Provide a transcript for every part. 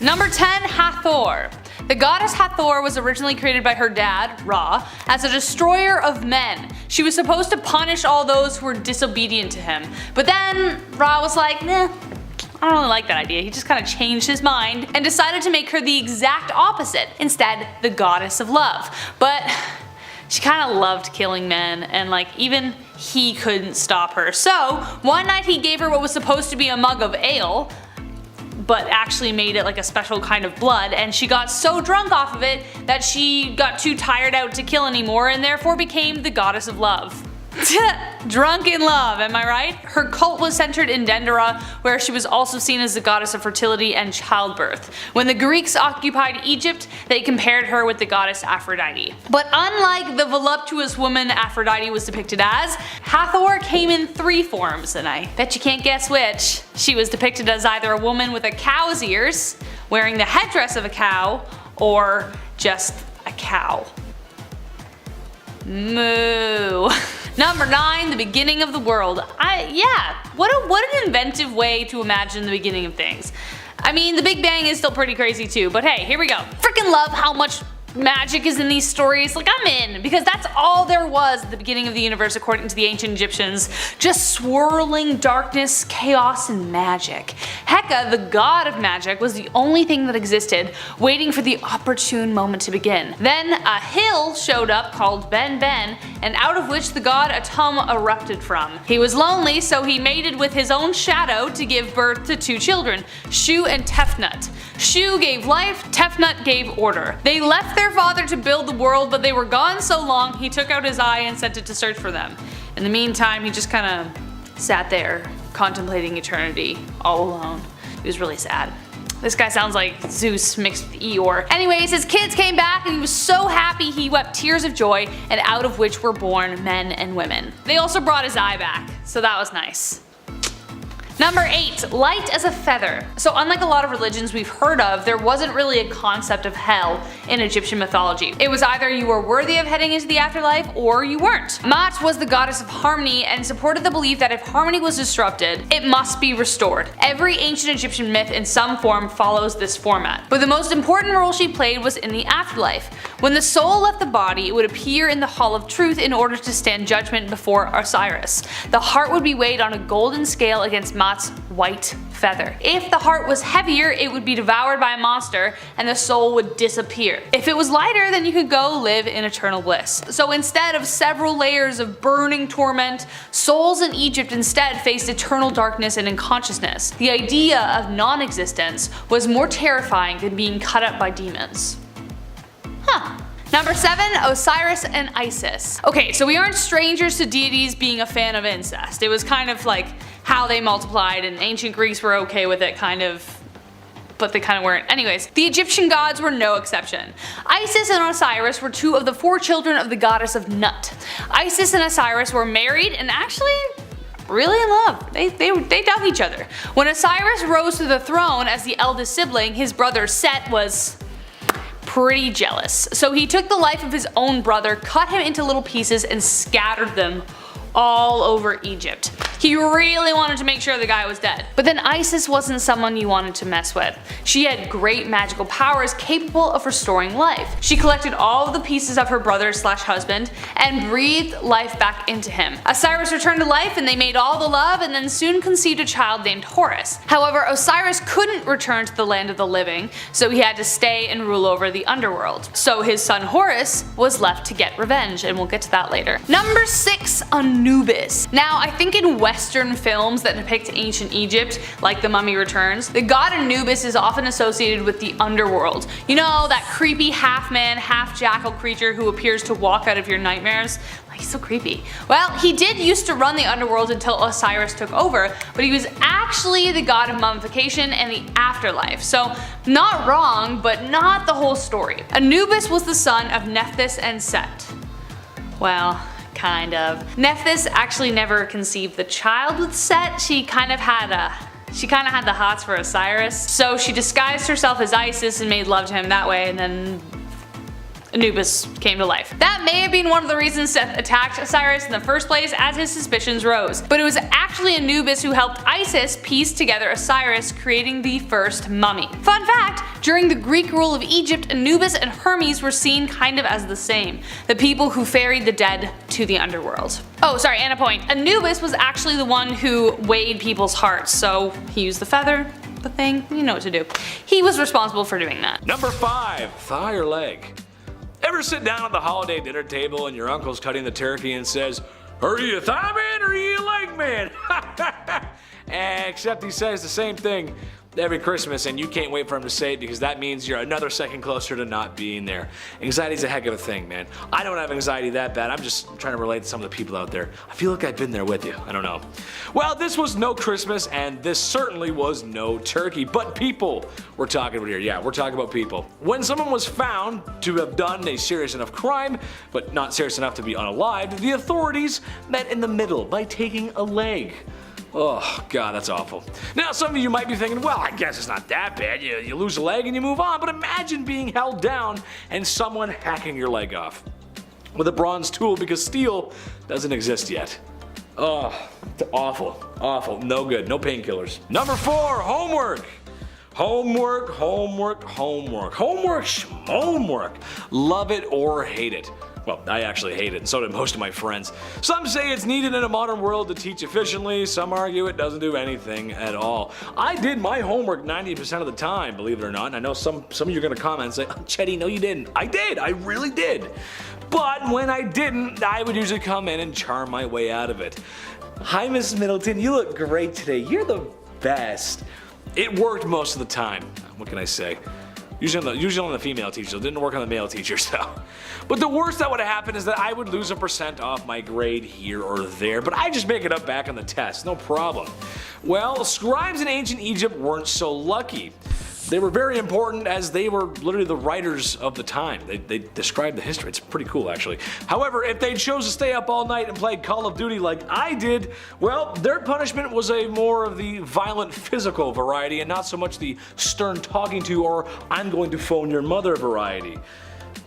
Number 10. Hathor. The goddess Hathor was originally created by her dad, Ra, as a destroyer of men. She was supposed to punish all those who were disobedient to him. But then Ra was like, nah, I don't really like that idea. He just kind of changed his mind and decided to make her the exact opposite. Instead, the goddess of love. But she kind of loved killing men, and like even he couldn't stop her. So one night he gave her what was supposed to be a mug of ale, but actually made it like a special kind of blood, and she got so drunk off of it that she got too tired out to kill anymore and therefore became the goddess of love. Drunk in love, am I right? Her cult was centered in Dendera, where she was also seen as the goddess of fertility and childbirth. When the Greeks occupied Egypt, they compared her with the goddess Aphrodite. But unlike the voluptuous woman Aphrodite was depicted as, Hathor came in 3 forms, and I bet you can't guess which. She was depicted as either a woman with a cow's ears, wearing the headdress of a cow, or just a cow. Moo. Number 9. The beginning of the world. What an inventive way to imagine the beginning of things. I mean, the Big Bang is still pretty crazy too, but hey, here we go. Freaking love how much magic is in these stories. Like, I'm in, because that's all there was at the beginning of the universe according to the ancient Egyptians. Just swirling darkness, chaos, and magic. Heka, the god of magic, was the only thing that existed, waiting for the opportune moment to begin. Then a hill showed up called Ben Ben, and out of which the god Atum erupted from. He was lonely, so he mated with his own shadow to give birth to 2 children, Shu and Tefnut. Shu gave life, Tefnut gave order. They left their father to build the world, but they were gone so long he took out his eye and sent it to search for them. In the meantime, he just kinda sat there contemplating eternity all alone. He was really sad. This guy sounds like Zeus mixed with Eeyore. Anyways, his kids came back and he was so happy he wept tears of joy, and out of which were born men and women. They also brought his eye back, so that was nice. Number 8. Light as a feather. So unlike a lot of religions we've heard of, there wasn't really a concept of hell in Egyptian mythology. It was either you were worthy of heading into the afterlife or you weren't. Mat was the goddess of harmony and supported the belief that if harmony was disrupted, it must be restored. Every ancient Egyptian myth in some form follows this format. But the most important role she played was in the afterlife. When the soul left the body, it would appear in the Hall of Truth in order to stand judgment before Osiris. The heart would be weighed on a golden scale against Mat's white feather. If the heart was heavier, it would be devoured by a monster and the soul would disappear. If it was lighter, then you could go live in eternal bliss. So instead of several layers of burning torment, souls in Egypt instead faced eternal darkness and unconsciousness. The idea of non-existence was more terrifying than being cut up by demons. Number 7. Osiris and Isis. Okay, so we aren't strangers to deities being a fan of incest. It was kind of like how they multiplied, and ancient Greeks were okay with it kind of, but they kind of weren't. Anyways, the Egyptian gods were no exception. Isis and Osiris were 2 of the 4 children of the goddess of Nut. Isis and Osiris were married and actually really in love. They dug each other. When Osiris rose to the throne as the eldest sibling, his brother Set was pretty jealous. So he took the life of his own brother, cut him into little pieces, and scattered them all over Egypt. He really wanted to make sure the guy was dead. But then Isis wasn't someone you wanted to mess with. She had great magical powers capable of restoring life. She collected all of the pieces of her brother/husband and breathed life back into him. Osiris returned to life and they made all the love and then soon conceived a child named Horus. However, Osiris couldn't return to the land of the living, so he had to stay and rule over the underworld. So his son Horus was left to get revenge, and we'll get to that later. Number 6. Anubis. Now, I think in Western films that depict ancient Egypt, like The Mummy Returns, the god Anubis is often associated with the underworld. You know, that creepy half-man, half-jackal creature who appears to walk out of your nightmares? Like, he's so creepy. Well, he did used to run the underworld until Osiris took over, but he was actually the god of mummification and the afterlife. So, not wrong, but not the whole story. Anubis was the son of Nephthys and Set. Well, kind of. Nephthys actually never conceived the child with Set. She kind of had the hots for Osiris. So she disguised herself as Isis and made love to him that way, and then Anubis came to life. That may have been one of the reasons Seth attacked Osiris in the first place, as his suspicions rose. But it was actually Anubis who helped Isis piece together Osiris, creating the first mummy. Fun fact, during the Greek rule of Egypt, Anubis and Hermes were seen kind of as the same, the people who ferried the dead to the underworld. Oh, sorry, and a point. Anubis was actually the one who weighed people's hearts, so he used the feather, the thing, you know what to do. He was responsible for doing that. Number 5. Thigh or leg? Ever sit down at the holiday dinner table and your uncle's cutting the turkey and says, "Are you a thigh man or are you a leg man?" Except he says the same thing every Christmas, and you can't wait for him to say it because that means you're another second closer to not being there. Anxiety's a heck of a thing, man. I don't have anxiety that bad. I'm just trying to relate to some of the people out there. I feel like I've been there with you. I don't know. Well, this was no Christmas, and this certainly was no turkey, but people we're talking about here. Yeah, we're talking about people. When someone was found to have done a serious enough crime, but not serious enough to be unalived, the authorities met in the middle by taking a leg. Oh god, that's awful. Now some of you might be thinking, well, I guess it's not that bad, you lose a leg and you move on, but imagine being held down and someone hacking your leg off with a bronze tool because steel doesn't exist yet. Oh, awful, awful, no good, no painkillers. Number 4, homework. Homework, homework, homework, homework, homework. Love it or hate it. Well, I actually hate it, and so do most of my friends. Some say it's needed in a modern world to teach efficiently, some argue it doesn't do anything at all. I did my homework 90% of the time, believe it or not, and I know some of you are going to comment and say, "Oh, Chetty, no you didn't." I did, I really did. But when I didn't, I would usually come in and charm my way out of it. "Hi, Miss Middleton, you look great today, you're the best." It worked most of the time, what can I say? Usually on the female teachers, it didn't work on the male teachers though. But the worst that would have happened is that I would lose a % off my grade here or there, but I just make it up back on the test, no problem. Well, scribes in ancient Egypt weren't so lucky. They were very important as they were literally the writers of the time. They described the history. It's pretty cool actually. However, if they chose to stay up all night and play Call of Duty like I did, well, their punishment was a more of the violent physical variety and not so much the stern talking to or "I'm going to phone your mother" variety.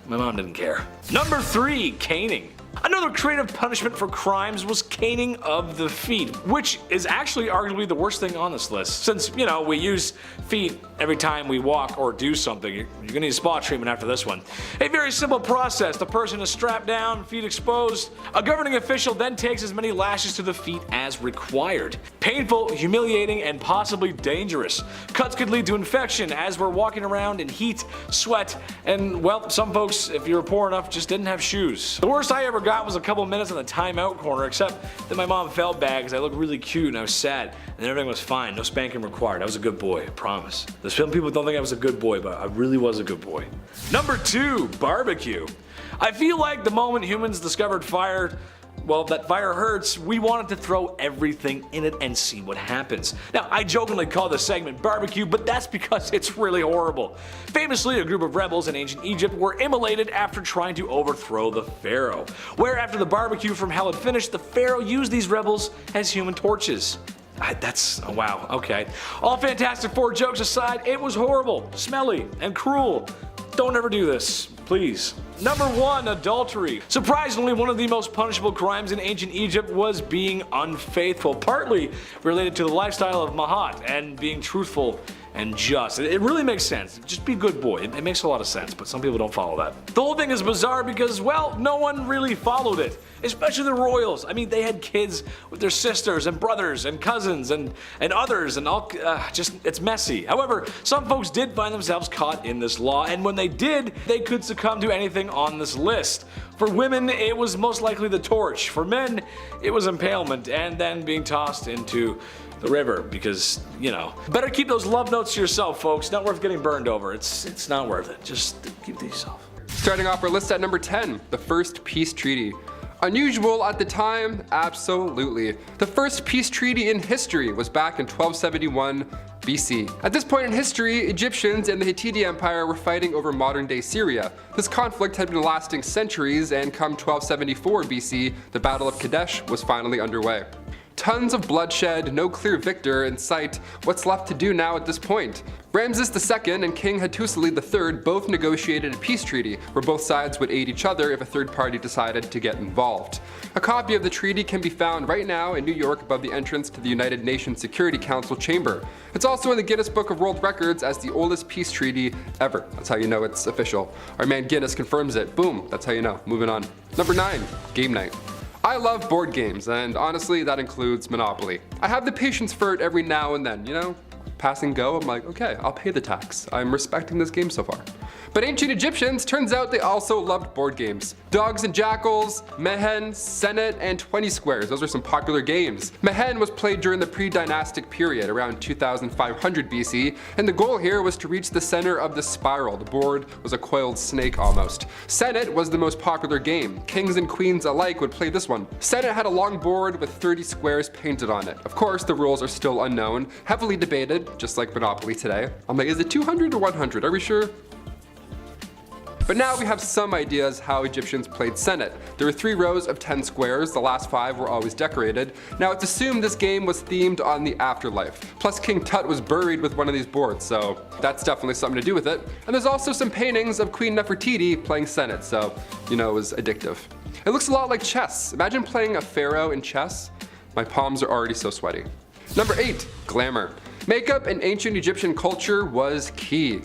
My mom didn't care. Number 3, caning. Another creative punishment for crimes was caning of the feet, which is actually arguably the worst thing on this list. Since, you know, we use feet every time we walk or do something, you're gonna need a spa treatment after this one. A very simple process. The person is strapped down, feet exposed. A governing official then takes as many lashes to the feet as required. Painful, humiliating, and possibly dangerous. Cuts could lead to infection as we're walking around in heat, sweat, and, well, some folks, if you were poor enough, just didn't have shoes. The worst I ever got was a couple minutes in the timeout corner, except that my mom felt bad because I looked really cute and I was sad, and everything was fine, no spanking required. I was a good boy, I promise. Some people don't think I was a good boy, but I really was a good boy. Number 2, barbecue. I feel like the moment humans discovered fire, well, that fire hurts, we wanted to throw everything in it and see what happens. Now, I jokingly call this segment barbecue, but that's because it's really horrible. Famously, a group of rebels in ancient Egypt were immolated after trying to overthrow the Pharaoh, where after the barbecue from hell had finished, the Pharaoh used these rebels as human torches. Oh wow, okay. All Fantastic Four jokes aside, it was horrible, smelly, and cruel. Don't ever do this, please. Number 1, adultery. Surprisingly, one of the most punishable crimes in ancient Egypt was being unfaithful, partly related to the lifestyle of Mahat and being truthful and just. It really makes sense. Just be a good boy. It makes a lot of sense, but some people don't follow that. The whole thing is bizarre because, well, no one really followed it. Especially the royals. I mean, they had kids with their sisters and brothers and cousins and others and all, it's messy. However, some folks did find themselves caught in this law, and when they did, they could succumb to anything on this list. For women, it was most likely the torch. For men, it was impalement and then being tossed into the river because, you know. Better keep those love notes to yourself, folks. Not worth getting burned over. It's not worth it. Just keep it to yourself. Starting off our list at number 10, the first peace treaty. Unusual at the time? Absolutely. The first peace treaty in history was back in 1271 BC. At this point in history, Egyptians and the Hittite Empire were fighting over modern-day Syria. This conflict had been lasting centuries, and come 1274 BC, the Battle of Kadesh was finally underway. Tons of bloodshed, no clear victor in sight. What's left to do now at this point? Ramses II and King Hattusili III both negotiated a peace treaty where both sides would aid each other if a third party decided to get involved. A copy of the treaty can be found right now in New York above the entrance to the United Nations Security Council chamber. It's also in the Guinness Book of World Records as the oldest peace treaty ever. That's how you know it's official. Our man Guinness confirms it. Boom, that's how you know. Moving on. Number 9, game night. I love board games, and honestly, that includes Monopoly. I have the patience for it every now and then, you know? Pass and go, I'm like, okay, I'll pay the tax. I'm respecting this game so far. But ancient Egyptians, turns out they also loved board games. Dogs and Jackals, Mehen, Senet, and 20 Squares. Those are some popular games. Mehen was played during the pre-dynastic period, around 2500 BC, and the goal here was to reach the center of the spiral. The board was a coiled snake almost. Senet was the most popular game. Kings and queens alike would play this one. Senet had a long board with 30 squares painted on it. Of course, the rules are still unknown, heavily debated, just like Monopoly today. I'm like, is it 200 or 100? Are we sure? But now we have some ideas how Egyptians played Senet. There were 3 rows of 10 squares, the last 5 were always decorated. Now it's assumed this game was themed on the afterlife. Plus King Tut was buried with one of these boards, so that's definitely something to do with it. And there's also some paintings of Queen Nefertiti playing Senet, so you know it was addictive. It looks a lot like chess. Imagine playing a pharaoh in chess. My palms are already so sweaty. Number 8, glamour. Makeup in ancient Egyptian culture was key.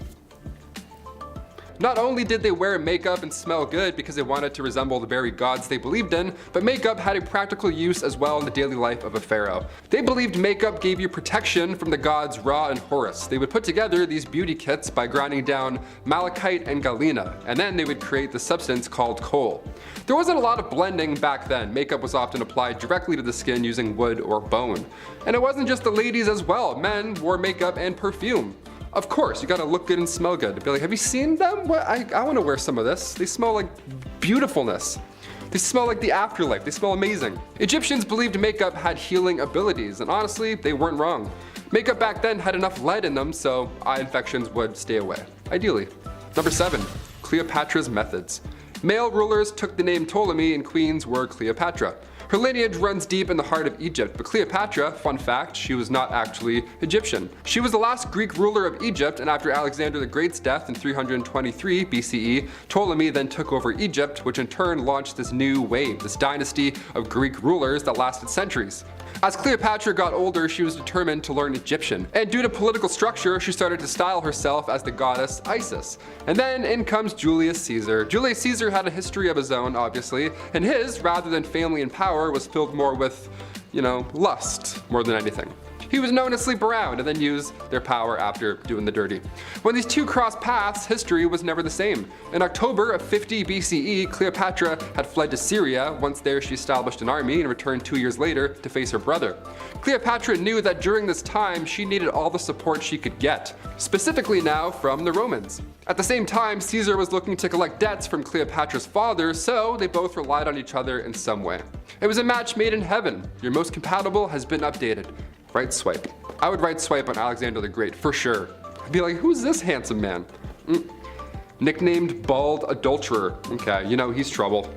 Not only did they wear makeup and smell good because they wanted to resemble the very gods they believed in, but makeup had a practical use as well in the daily life of a pharaoh. They believed makeup gave you protection from the gods Ra and Horus. They would put together these beauty kits by grinding down malachite and galena, and then they would create the substance called kohl. There wasn't a lot of blending back then. Makeup was often applied directly to the skin using wood or bone. And it wasn't just the ladies as well. Men wore makeup and perfume. Of course, you gotta look good and smell good. Be like, have you seen them? What? I wanna wear some of this. They smell like beautifulness. They smell like the afterlife. They smell amazing. Egyptians believed makeup had healing abilities, and honestly, they weren't wrong. Makeup back then had enough lead in them, so eye infections would stay away, ideally. Number 7, Cleopatra's methods. Male rulers took the name Ptolemy and queens were Cleopatra. Her lineage runs deep in the heart of Egypt, but Cleopatra, fun fact, she was not actually Egyptian. She was the last Greek ruler of Egypt, and after Alexander the Great's death in 323 BCE, Ptolemy then took over Egypt, which in turn launched this new wave, this dynasty of Greek rulers that lasted centuries. As Cleopatra got older, she was determined to learn Egyptian, and due to political structure, she started to style herself as the goddess Isis. And then in comes Julius Caesar. Julius Caesar had a history of his own, obviously, and his, rather than family and power, was filled more with, you know, lust more than anything. He was known to sleep around and then use their power after doing the dirty. When these two crossed paths, history was never the same. In October of 50 BCE, Cleopatra had fled to Syria. Once there, she established an army and returned 2 years later to face her brother. Cleopatra knew that during this time, she needed all the support she could get, specifically now from the Romans. At the same time, Caesar was looking to collect debts from Cleopatra's father, so they both relied on each other in some way. It was a match made in heaven. Your most compatible has been updated. Right swipe. I would right swipe on Alexander the Great, for sure. I'd be like, who's this handsome man? Nicknamed Bald Adulterer. Okay, you know, he's trouble.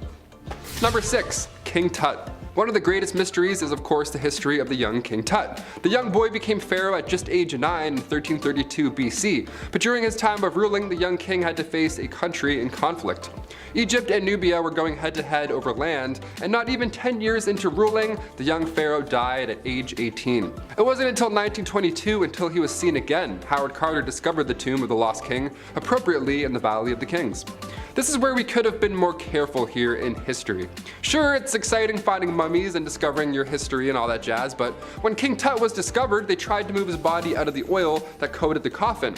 Number 6, King Tut. One of the greatest mysteries is of course the history of the young King Tut. The young boy became pharaoh at just age 9 in 1332 BC, but during his time of ruling, the young king had to face a country in conflict. Egypt and Nubia were going head to head over land, and not even 10 years into ruling, the young pharaoh died at age 18. It wasn't until 1922 until he was seen again. Howard Carter discovered the tomb of the lost king, appropriately in the Valley of the Kings. This is where we could have been more careful here in history. Sure, it's exciting finding mummies and discovering your history and all that jazz, but when King Tut was discovered, they tried to move his body out of the oil that coated the coffin.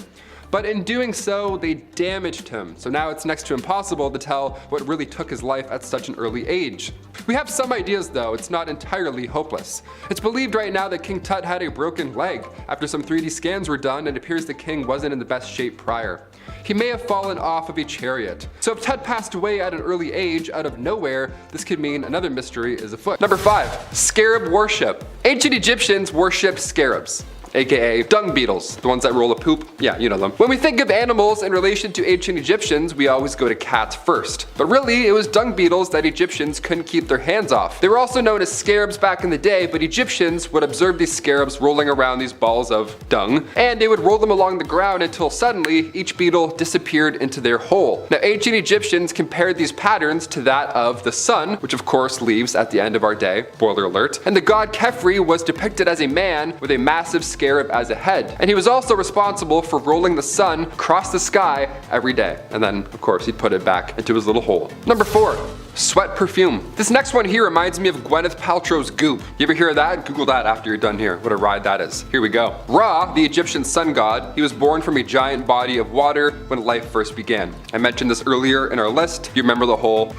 But in doing so, they damaged him, so now it's next to impossible to tell what really took his life at such an early age. We have some ideas though, it's not entirely hopeless. It's believed right now that King Tut had a broken leg. After some 3D scans were done, it appears the king wasn't in the best shape prior. He may have fallen off of a chariot. So if Tut passed away at an early age out of nowhere, this could mean another mystery is afoot. Number 5, scarab worship. Ancient Egyptians worshipped scarabs. aka dung beetles, the ones that roll a poop. Yeah, you know them. When we think of animals in relation to ancient Egyptians, we always go to cats first. But really, it was dung beetles that Egyptians couldn't keep their hands off. They were also known as scarabs back in the day, but Egyptians would observe these scarabs rolling around these balls of dung, and they would roll them along the ground until suddenly each beetle disappeared into their hole. Now, ancient Egyptians compared these patterns to that of the sun, which of course leaves at the end of our day, spoiler alert, and the god Khepri was depicted as a man with a massive scarab as a head, and he was also responsible for rolling the sun across the sky every day, and then of course he'd put it back into his little hole. Number 4. Sweat perfume. This next one here reminds me of Gwyneth Paltrow's Goop. You ever hear of that? Google that after you're done here. What a ride that is. Here we go. Ra, the Egyptian sun god, he was born from a giant body of water when life first began. I mentioned this earlier in our list. You remember the whole,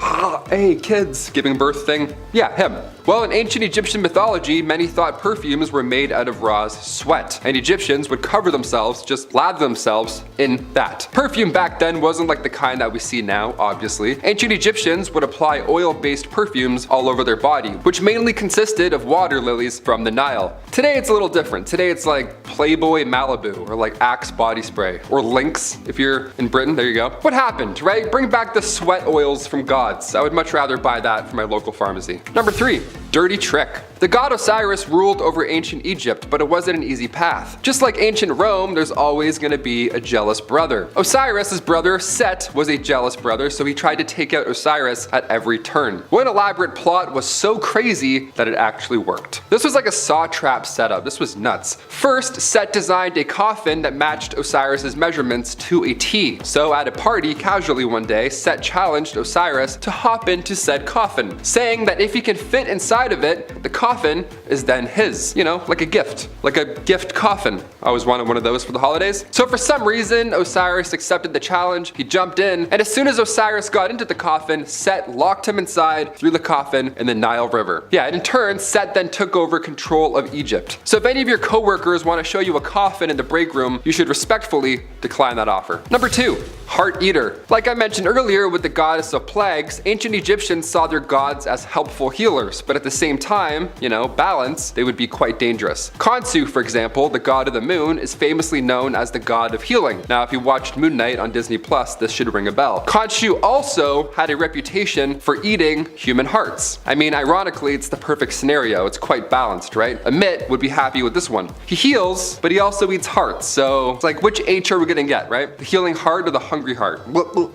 hey kids, giving birth thing? Yeah, him. Well, in ancient Egyptian mythology, many thought perfumes were made out of Ra's sweat, and Egyptians would cover themselves, just lather themselves in that. Perfume back then wasn't like the kind that we see now, obviously. Ancient Egyptians would apply oil-based perfumes all over their body, which mainly consisted of water lilies from the Nile. Today it's a little different. Today it's like Playboy Malibu, or like Axe body spray, or Lynx if you're in Britain, there you go. What happened, right? Bring back the sweat oils from gods. I would much rather buy that from my local pharmacy. Number 3. Dirty trick. The god Osiris ruled over ancient Egypt, but it wasn't an easy path. Just like ancient Rome, there's always going to be a jealous brother. Osiris's brother Set was a jealous brother, so he tried to take out Osiris at every turn. One elaborate plot was so crazy that it actually worked. This was like a saw trap setup. This was nuts. First, Set designed a coffin that matched Osiris's measurements to a T. So at a party casually one day, Set challenged Osiris to hop into said coffin, saying that if he can fit inside of it, the coffin is then his. You know, like a gift. Like a gift coffin. I always wanted one of those for the holidays. So for some reason, Osiris accepted the challenge, he jumped in, and as soon as Osiris got into the coffin, Set locked him inside, threw the coffin in the Nile River. Yeah, and in turn, Set then took over control of Egypt. So if any of your coworkers want to show you a coffin in the break room, you should respectfully decline that offer. Number 2. Heart eater. Like I mentioned earlier with the goddess of plagues, ancient Egyptians saw their gods as helpful healers, but at the same time, you know, balance, they would be quite dangerous. Khonsu, for example, the god of the moon, is famously known as the god of healing. Now, if you watched Moon Knight on Disney Plus, this should ring a bell. Khonsu also had a reputation for eating human hearts. I mean, ironically, it's the perfect scenario. It's quite balanced, right? Amit would be happy with this one. He heals, but he also eats hearts. So it's like, which H are we gonna get, right? The healing heart or the hungry heart?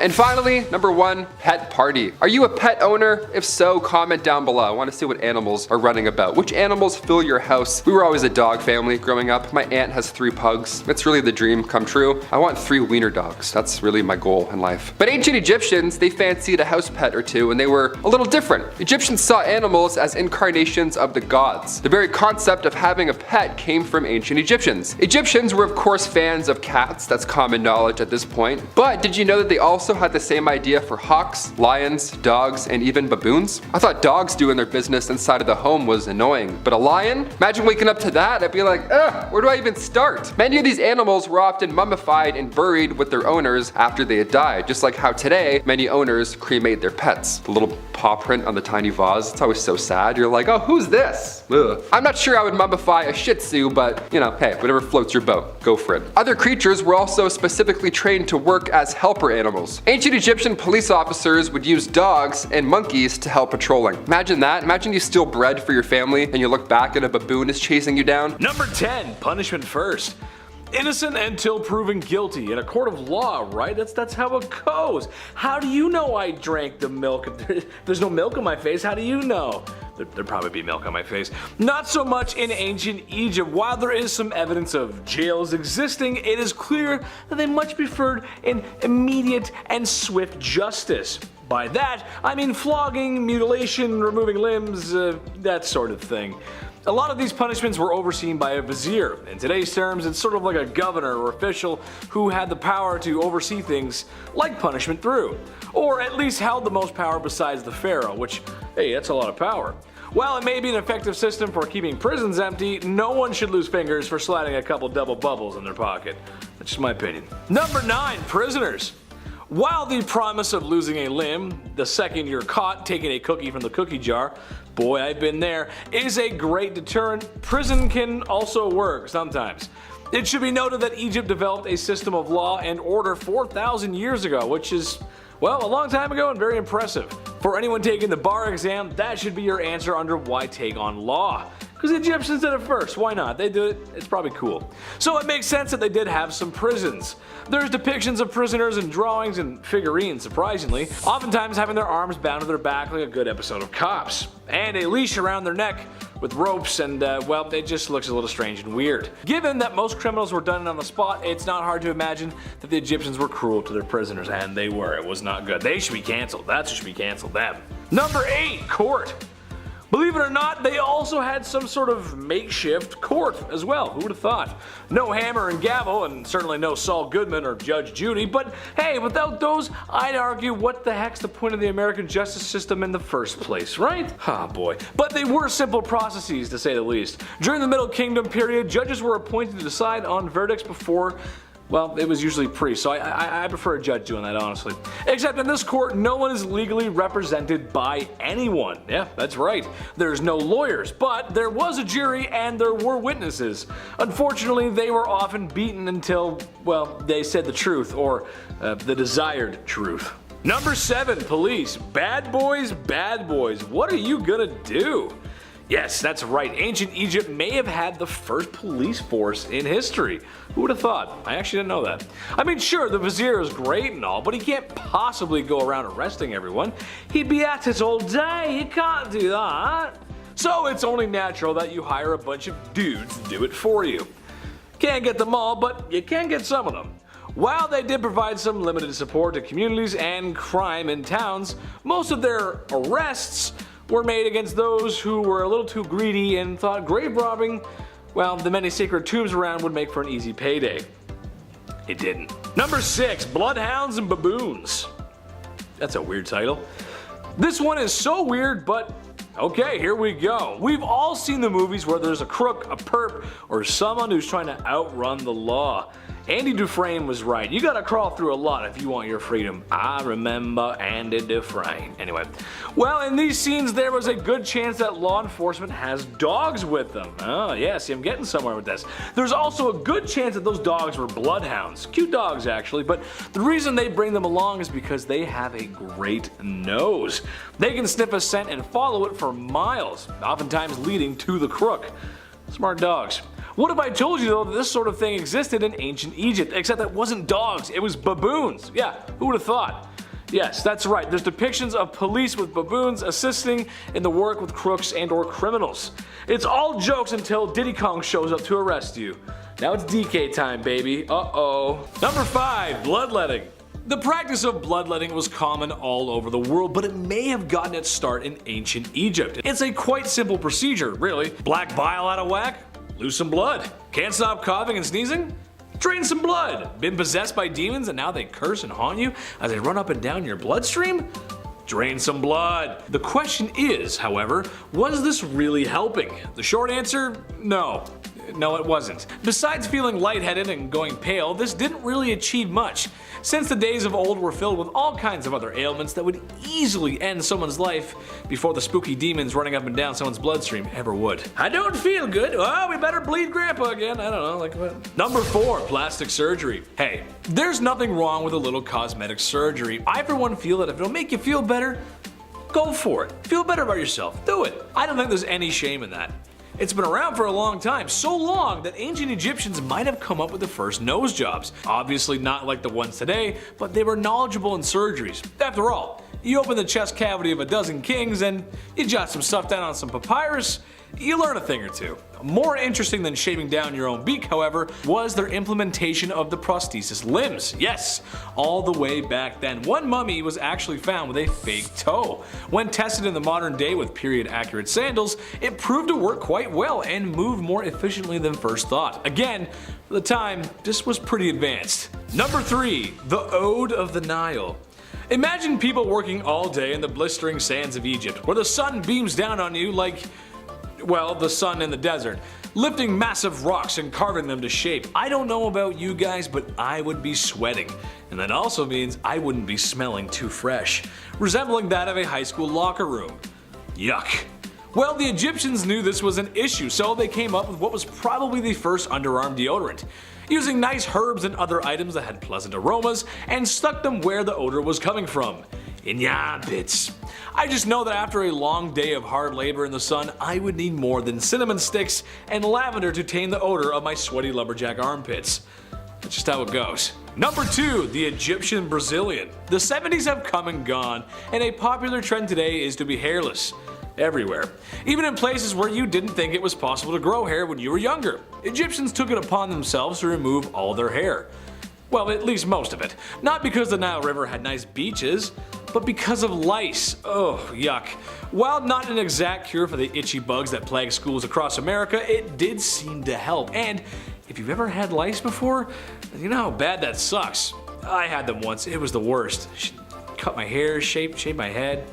And finally, number 1, pet party. Are you a pet owner? If so, comment down below. I want to see what animals are running about. Which animals fill your house? We were always a dog family growing up. My aunt has 3 pugs. It's really the dream come true. I want 3 wiener dogs. That's really my goal in life. But ancient Egyptians, they fancied a house pet or two, and they were a little different. Egyptians saw animals as incarnations of the gods. The very concept of having a pet came from ancient Egyptians. Egyptians were of course fans of cats. That's common knowledge at this point. But did you know that they also had the same idea for hawks, lions, dogs, and even baboons? I thought dogs doing their business inside of the home was annoying, but a lion? Imagine waking up to that, I'd be like, ugh, where do I even start? Many of these animals were often mummified and buried with their owners after they had died, just like how today many owners cremate their pets. The little paw print on the tiny vase, it's always so sad. You're like, oh, who's this? Ugh. I'm not sure I would mummify a Shih Tzu, but you know, hey, whatever floats your boat, go for it. Other creatures were also specifically trained to work as helper animals. Ancient Egyptian police officers would use dogs and monkeys to help patrolling. Imagine that. Imagine you steal bread for your family and you look back and a baboon is chasing you down. Number 10, punishment first. Innocent until proven guilty in a court of law, right? That's how it goes. How do you know I drank the milk? There's no milk on my face. How do you know? There'd probably be milk on my face. Not so much in ancient Egypt. While there is some evidence of jails existing, it is clear that they much preferred an immediate and swift justice. By that, I mean flogging, mutilation, removing limbs, that sort of thing. A lot of these punishments were overseen by a vizier. In today's terms, it's sort of like a governor or official who had the power to oversee things like punishment through. Or at least held the most power besides the pharaoh, which, hey, that's a lot of power. While it may be an effective system for keeping prisons empty, no one should lose fingers for sliding a couple double bubbles in their pocket. That's just my opinion. Number 9, prisoners. While the promise of losing a limb the second you're caught taking a cookie from the cookie jar, boy I've been there, is a great deterrent, prison can also work sometimes. It should be noted that Egypt developed a system of law and order 4,000 years ago, which is, well, a long time ago and very impressive. For anyone taking the bar exam, that should be your answer under why take on law. Because the Egyptians did it first, why not? They do it, it's probably cool. So it makes sense that they did have some prisons. There's depictions of prisoners in drawings and figurines, surprisingly, oftentimes having their arms bound to their back like a good episode of Cops. And a leash around their neck with ropes and, well, it just looks a little strange and weird. Given that most criminals were done on the spot, it's not hard to imagine that the Egyptians were cruel to their prisoners, and they were. It was not good. They should be cancelled. That should be cancelled, them. Number 8, court. Believe it or not, they also had some sort of makeshift court as well. Who would have thought? No hammer and gavel, and certainly no Saul Goodman or Judge Judy, but hey, without those, I'd argue what the heck's the point of the American justice system in the first place, right? Ah, boy. But they were simple processes, to say the least. During the Middle Kingdom period, judges were appointed to decide on verdicts before, well, it was usually priests, so I prefer a judge doing that, honestly. Except in this court, no one is legally represented by anyone. Yeah, that's right. There's no lawyers, but there was a jury and there were witnesses. Unfortunately, they were often beaten until, well, they said the truth, or the desired truth. Number 7, police. Bad boys, bad boys. What are you gonna do? Yes, that's right. Ancient Egypt may have had the first police force in history. Who would have thought? I actually didn't know that. I mean, sure, the vizier is great and all, but he can't possibly go around arresting everyone. He'd be at it all day. You can't do that. So it's only natural that you hire a bunch of dudes to do it for you. Can't get them all, but you can get some of them. While they did provide some limited support to communities and crime in towns, most of their arrests were made against those who were a little too greedy and thought grave robbing, well, the many sacred tombs around would make for an easy payday. It didn't. Number 6, bloodhounds and baboons. That's a weird title. This one is so weird, but okay, here we go. We've all seen the movies where there's a crook, a perp, or someone who's trying to outrun the law. Andy Dufresne was right. You gotta crawl through a lot if you want your freedom. I remember Andy Dufresne. Anyway, well, in these scenes there was a good chance that law enforcement has dogs with them. Oh yeah, see, I'm getting somewhere with this. There's also a good chance that those dogs were bloodhounds. Cute dogs actually, but the reason they bring them along is because they have a great nose. They can sniff a scent and follow it for miles, oftentimes leading to the crook. Smart dogs. What if I told you though that this sort of thing existed in ancient Egypt, except that wasn't dogs, it was baboons. Yeah, who would have thought? Yes, that's right, there's depictions of police with baboons assisting in the work with crooks and or criminals. It's all jokes until Diddy Kong shows up to arrest you. Now it's DK time, baby. Uh-oh. Number 5, bloodletting. The practice of bloodletting was common all over the world, but it may have gotten its start in ancient Egypt. It's a quite simple procedure, really. Black bile out of whack? Lose some blood. Can't stop coughing and sneezing? Drain some blood. Been possessed by demons and now they curse and haunt you as they run up and down your bloodstream? Drain some blood. The question is, however, was this really helping? The short answer, no. No, it wasn't. Besides feeling lightheaded and going pale, this didn't really achieve much, since the days of old were filled with all kinds of other ailments that would easily end someone's life before the spooky demons running up and down someone's bloodstream ever would. I don't feel good. Oh, we better bleed Grandpa again. I don't know, like what? Number 4, plastic surgery. Hey, there's nothing wrong with a little cosmetic surgery. I for one feel that if it'll make you feel better, go for it. Feel better about yourself. Do it. I don't think there's any shame in that. It's been around for a long time, so long that ancient Egyptians might have come up with the first nose jobs. Obviously not like the ones today, but they were knowledgeable in surgeries. After all, you open the chest cavity of a dozen kings and you jot some stuff down on some papyrus, you learn a thing or two. More interesting than shaving down your own beak, however, was their implementation of the prosthesis limbs. Yes, all the way back then. One mummy was actually found with a fake toe. When tested in the modern day with period-accurate sandals, it proved to work quite well and moved more efficiently than first thought. Again, for the time, this was pretty advanced. Number 3, the Ode of the Nile. Imagine people working all day in the blistering sands of Egypt, where the sun beams down on you like Well, the sun in the desert, lifting massive rocks and carving them to shape. I don't know about you guys, but I would be sweating. And that also means I wouldn't be smelling too fresh, resembling that of a high school locker room. Yuck. Well, the Egyptians knew this was an issue, so they came up with what was probably the first underarm deodorant, using nice herbs and other items that had pleasant aromas and stuck them where the odor was coming from. In your armpits. I just know that after a long day of hard labor in the sun, I would need more than cinnamon sticks and lavender to tame the odor of my sweaty lumberjack armpits. That's just how it goes. Number 2, the Egyptian Brazilian. The 70s have come and gone, and a popular trend today is to be hairless. Everywhere. Even in places where you didn't think it was possible to grow hair when you were younger. Egyptians took it upon themselves to remove all their hair. Well, at least most of it. Not because the Nile River had nice beaches, but because of lice. Oh, yuck. While not an exact cure for the itchy bugs that plague schools across America, it did seem to help. And if you've ever had lice before, you know how bad that sucks. I had them once. It was the worst. Cut my hair, shave my head.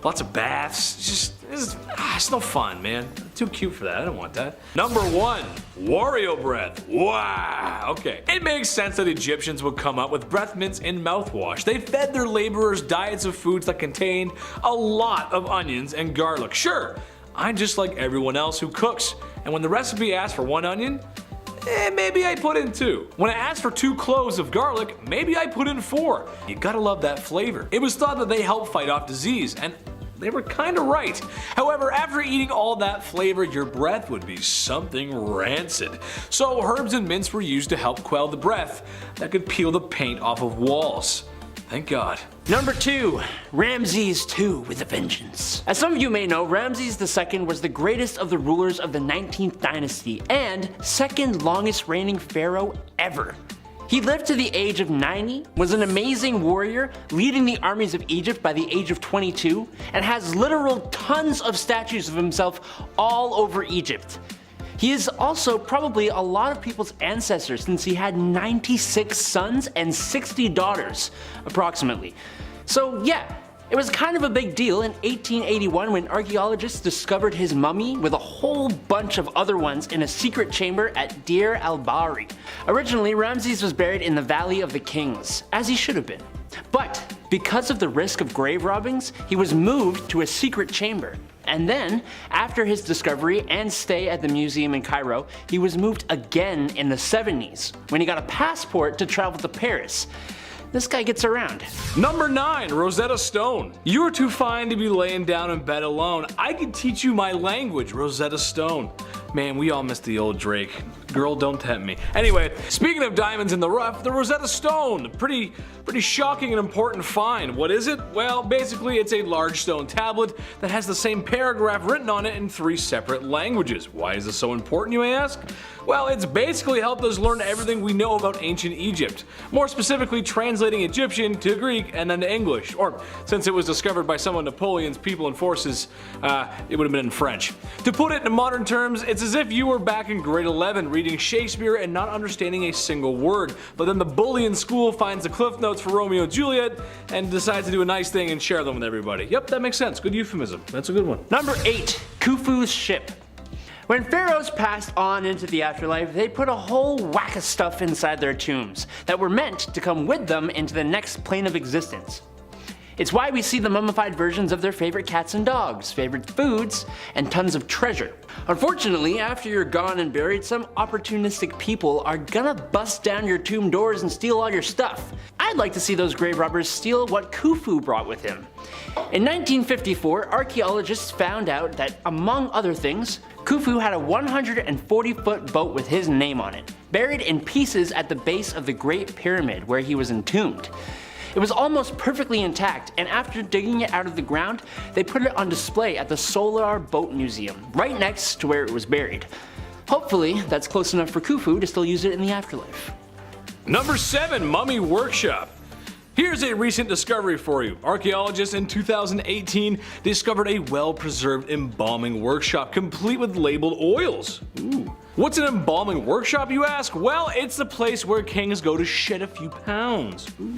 Lots of baths. It's no fun, man. Too cute for that. I don't want that. Number 1, Wario breath. Wow. Okay. It makes sense that Egyptians would come up with breath mints and mouthwash. They fed their laborers diets of foods that contained a lot of onions and garlic. Sure, I'm just like everyone else who cooks. And when the recipe asks for 1 onion, maybe I put in 2. When it asked for 2 cloves of garlic, maybe I put in 4. You gotta love that flavor. It was thought that they help fight off disease, and they were kinda right. However, after eating all that flavor, your breath would be something rancid. So herbs and mints were used to help quell the breath that could peel the paint off of walls. Thank God. Number 2, Ramses II with a vengeance. As some of you may know, Ramses II was the greatest of the rulers of the 19th dynasty and second longest reigning pharaoh ever. He lived to the age of 90, was an amazing warrior, leading the armies of Egypt by the age of 22, and has literal tons of statues of himself all over Egypt. He is also probably a lot of people's ancestor since he had 96 sons and 60 daughters, approximately. So yeah, it was kind of a big deal in 1881 when archaeologists discovered his mummy with a whole bunch of other ones in a secret chamber at Deir el-Bahari. Originally, Ramses was buried in the Valley of the Kings, as he should have been. But because of the risk of grave robbings, he was moved to a secret chamber. And then, after his discovery and stay at the museum in Cairo, he was moved again in the 70s, when he got a passport to travel to Paris. This guy gets around. Number 9, Rosetta Stone. You're too fine to be laying down in bed alone. I can teach you my language, Rosetta Stone. Man, we all miss the old Drake. Girl, don't tempt me. Anyway, speaking of diamonds in the rough, the Rosetta Stone. Pretty shocking and important find. What is it? Well, basically it's a large stone tablet that has the same paragraph written on it in 3 separate languages. Why is this so important, you may ask? Well, it's basically helped us learn everything we know about ancient Egypt. More specifically, translating Egyptian to Greek and then to English. Or, since it was discovered by some of Napoleon's people and forces, it would have been in French. To put it in modern terms, it's as if you were back in grade 11 reading Shakespeare and not understanding a single word, but then the bully in school finds the cliff notes for Romeo and Juliet and decides to do a nice thing and share them with everybody. Yep, that makes sense. Good euphemism. That's a good one. Number 8, Khufu's ship. When pharaohs passed on into the afterlife, they put a whole whack of stuff inside their tombs that were meant to come with them into the next plane of existence. It's why we see the mummified versions of their favorite cats and dogs, favorite foods, and tons of treasure. Unfortunately, after you're gone and buried, some opportunistic people are gonna bust down your tomb doors and steal all your stuff. I'd like to see those grave robbers steal what Khufu brought with him. In 1954, archaeologists found out that, among other things, Khufu had a 140-foot boat with his name on it, buried in pieces at the base of the Great Pyramid where he was entombed. It was almost perfectly intact, and after digging it out of the ground, they put it on display at the Solar Boat Museum, right next to where it was buried. Hopefully, that's close enough for Khufu to still use it in the afterlife. Number 7, Mummy Workshop. Here's a recent discovery for you. Archaeologists in 2018 discovered a well-preserved embalming workshop complete with labeled oils. Ooh. What's an embalming workshop, you ask? Well, it's the place where kings go to shed a few pounds. Ooh.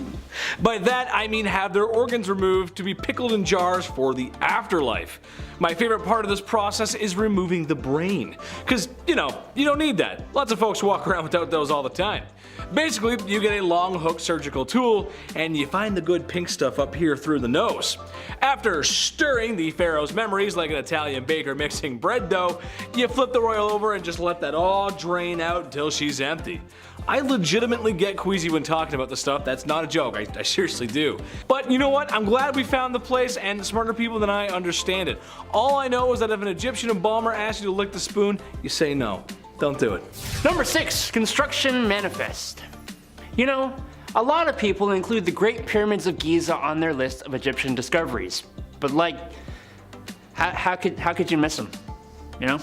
By that, I mean have their organs removed to be pickled in jars for the afterlife. My favorite part of this process is removing the brain. Cause, you know, you don't need that. Lots of folks walk around without those all the time. Basically, you get a long hook surgical tool and you find the good pink stuff up here through the nose. After stirring the pharaoh's memories like an Italian baker mixing bread dough, you flip the royal over and just let that all drain out until she's empty. I legitimately get queasy when talking about this stuff, that's not a joke, I seriously do. But you know what, I'm glad we found the place and smarter people than I understand it. All I know is that if an Egyptian embalmer asks you to lick the spoon, you say no. Don't do it. Number 6, construction manifest. You know, a lot of people include the Great Pyramids of Giza on their list of Egyptian discoveries. But like, how could you miss them? You know?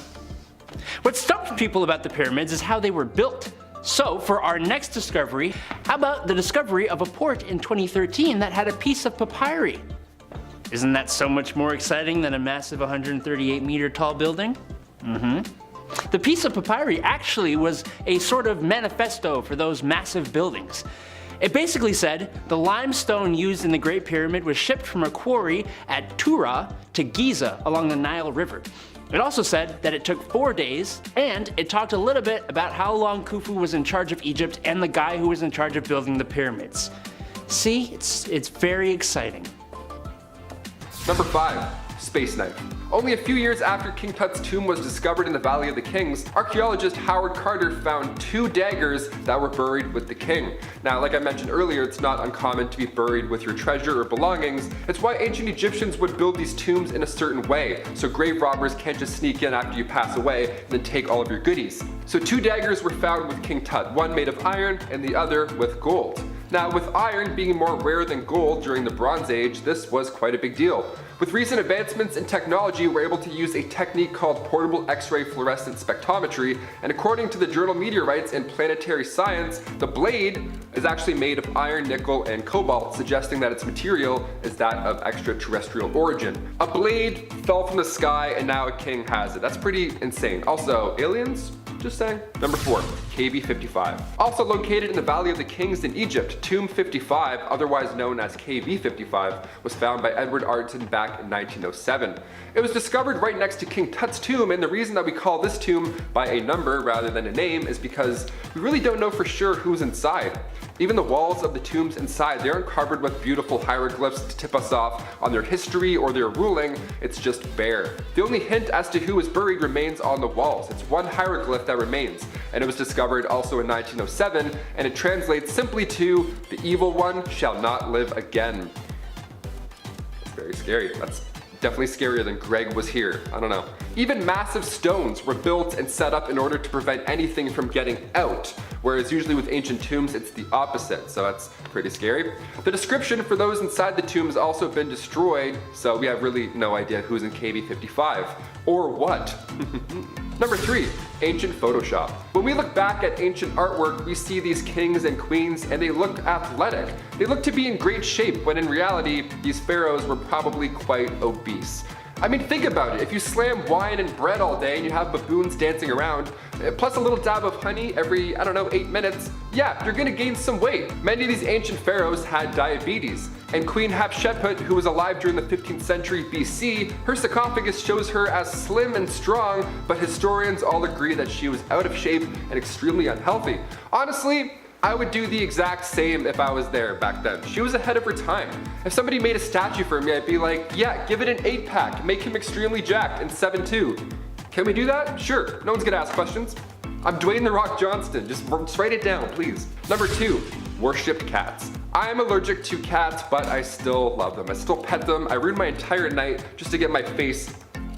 What stumped people about the pyramids is how they were built. So for our next discovery, how about the discovery of a port in 2013 that had a piece of papyri? Isn't that so much more exciting than a massive 138-meter tall building? The piece of papyri actually was a sort of manifesto for those massive buildings. It basically said the limestone used in the Great Pyramid was shipped from a quarry at Tura to Giza along the Nile River. It also said that it took 4 days, and it talked a little bit about how long Khufu was in charge of Egypt and the guy who was in charge of building the pyramids. See, it's very exciting. Number 5. Space knife. Only a few years after King Tut's tomb was discovered in the Valley of the Kings, archaeologist Howard Carter found 2 daggers that were buried with the king. Now, like I mentioned earlier, it's not uncommon to be buried with your treasure or belongings. It's why ancient Egyptians would build these tombs in a certain way, so grave robbers can't just sneak in after you pass away and then take all of your goodies. So 2 daggers were found with King Tut, one made of iron and the other with gold. Now, with iron being more rare than gold during the Bronze Age, this was quite a big deal. With recent advancements in technology, we're able to use a technique called portable X-ray fluorescent spectrometry, and according to the journal Meteorites in Planetary Science, the blade is actually made of iron, nickel, and cobalt, suggesting that its material is that of extraterrestrial origin. A blade fell from the sky and now a king has it. That's pretty insane. Also, aliens? Just saying. Number 4, KV-55. Also located in the Valley of the Kings in Egypt, Tomb 55, otherwise known as KV-55, was found by Edward Arton back in 1907. It was discovered right next to King Tut's tomb, and the reason that we call this tomb by a number rather than a name is because we really don't know for sure who's inside. Even the walls of the tombs inside, they aren't covered with beautiful hieroglyphs to tip us off on their history or their ruling, it's just bare. The only hint as to who is buried remains on the walls. It's one hieroglyph that remains, and it was discovered also in 1907, and it translates simply to, "The evil one shall not live again." That's very scary. That's definitely scarier than Greg was here. I don't know. Even massive stones were built and set up in order to prevent anything from getting out, whereas usually with ancient tombs it's the opposite, so that's pretty scary. The description for those inside the tomb has also been destroyed, so we have really no idea who's in KV-55 or what. Number 3, ancient Photoshop. When we look back at ancient artwork, we see these kings and queens and they look athletic. They look to be in great shape, when in reality, these pharaohs were probably quite obese. I mean, think about it. If you slam wine and bread all day and you have baboons dancing around, plus a little dab of honey every, 8 minutes, yeah, you're gonna gain some weight. Many of these ancient pharaohs had diabetes. And Queen Hatshepsut, who was alive during the 15th century BC, her sarcophagus shows her as slim and strong, but historians all agree that she was out of shape and extremely unhealthy. Honestly, I would do the exact same if I was there back then. She was ahead of her time. If somebody made a statue for me, I'd be like, yeah, give it an 8-pack, make him extremely jacked and 7'2". Can we do that? Sure, no one's gonna ask questions. I'm Dwayne "The Rock" Johnston, just write it down, please. Number 2, worshipped cats. I am allergic to cats, but I still love them. I still pet them. I ruin my entire night just to get my face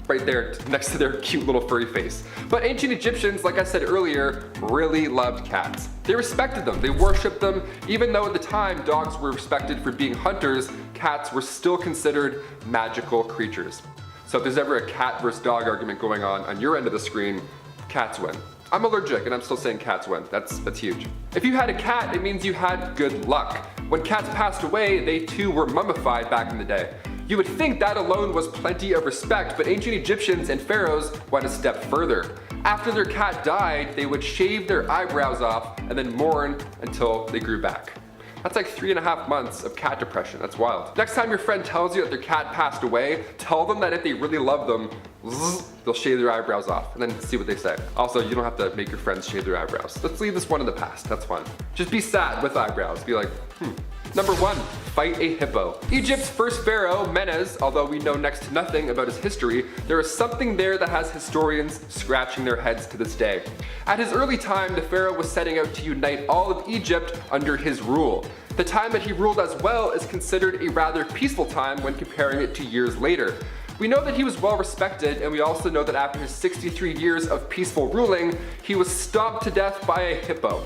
right there next to their cute little furry face. But ancient Egyptians, like I said earlier, really loved cats. They respected them, they worshipped them. Even though at the time dogs were respected for being hunters, cats were still considered magical creatures. So if there's ever a cat versus dog argument going on your end of the screen, cats win. I'm allergic and I'm still saying cats win. That's huge. If you had a cat, it means you had good luck. When cats passed away, they too were mummified back in the day. You would think that alone was plenty of respect, but ancient Egyptians and pharaohs went a step further. After their cat died, they would shave their eyebrows off and then mourn until they grew back. That's like 3.5 months of cat depression. That's wild. Next time your friend tells you that their cat passed away, tell them that if they really love them, they'll shave their eyebrows off and then see what they say. Also, you don't have to make your friends shave their eyebrows. Let's leave this one in the past. That's fun. Just be sad with eyebrows. Be like, Number 1, fight a hippo. Egypt's first pharaoh, Menes, although we know next to nothing about his history, there is something there that has historians scratching their heads to this day. At his early time, the pharaoh was setting out to unite all of Egypt under his rule. The time that he ruled as well is considered a rather peaceful time when comparing it to years later. We know that he was well respected, and we also know that after his 63 years of peaceful ruling, he was stomped to death by a hippo.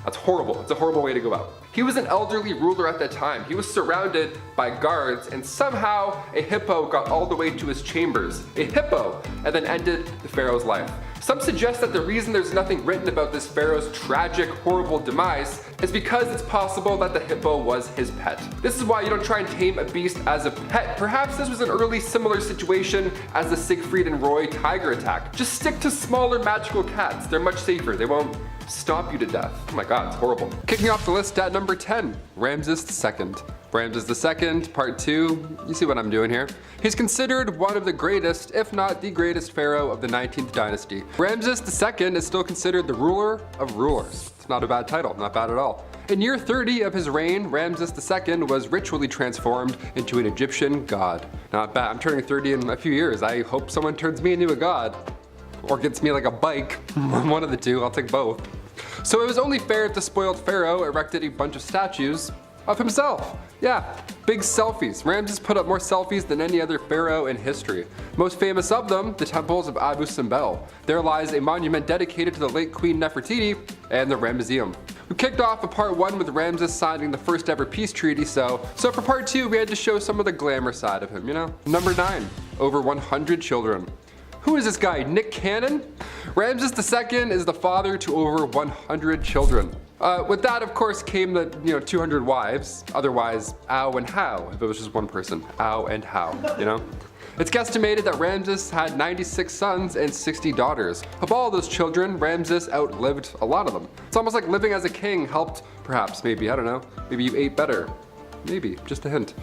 That's horrible. It's a horrible way to go out. He was an elderly ruler at that time. He was surrounded by guards, and somehow a hippo got all the way to his chambers. A hippo, and then ended the pharaoh's life. Some suggest that the reason there's nothing written about this pharaoh's tragic, horrible demise is because it's possible that the hippo was his pet. This is why you don't try and tame a beast as a pet. Perhaps this was an early similar situation as the Siegfried and Roy tiger attack. Just stick to smaller magical cats. They're much safer. They won't stomp you to death. Oh my god, it's horrible. Kicking off the list at number 10, Ramses II. Ramses II, part 2, you see what I'm doing here. He's considered one of the greatest, if not the greatest pharaoh of the 19th dynasty. Ramses II is still considered the ruler of rulers. It's not a bad title, not bad at all. In year 30 of his reign, Ramses II was ritually transformed into an Egyptian god. Not bad, I'm turning 30 in a few years. I hope someone turns me into a god. Or gets me like a bike, one of the two, I'll take both. So it was only fair if the spoiled pharaoh erected a bunch of statues of himself. Yeah, big selfies. Ramses put up more selfies than any other pharaoh in history. Most famous of them, the temples of Abu Simbel. There lies a monument dedicated to the late Queen Nefertiti and the Ramesseum. We kicked off a part 1 with Ramses signing the first ever peace treaty, so for part 2 we had to show some of the glamour side of him, you know? Number 9, over 100 children. Who is this guy, Nick Cannon? Ramses II is the father to over 100 children. With that, of course, came the 200 wives, otherwise ow and how, if it was just one person. Ow and how, you know? It's guesstimated that Ramses had 96 sons and 60 daughters. Of all those children, Ramses outlived a lot of them. It's almost like living as a king helped, perhaps, maybe, I don't know. Maybe you ate better. Maybe, just a hint.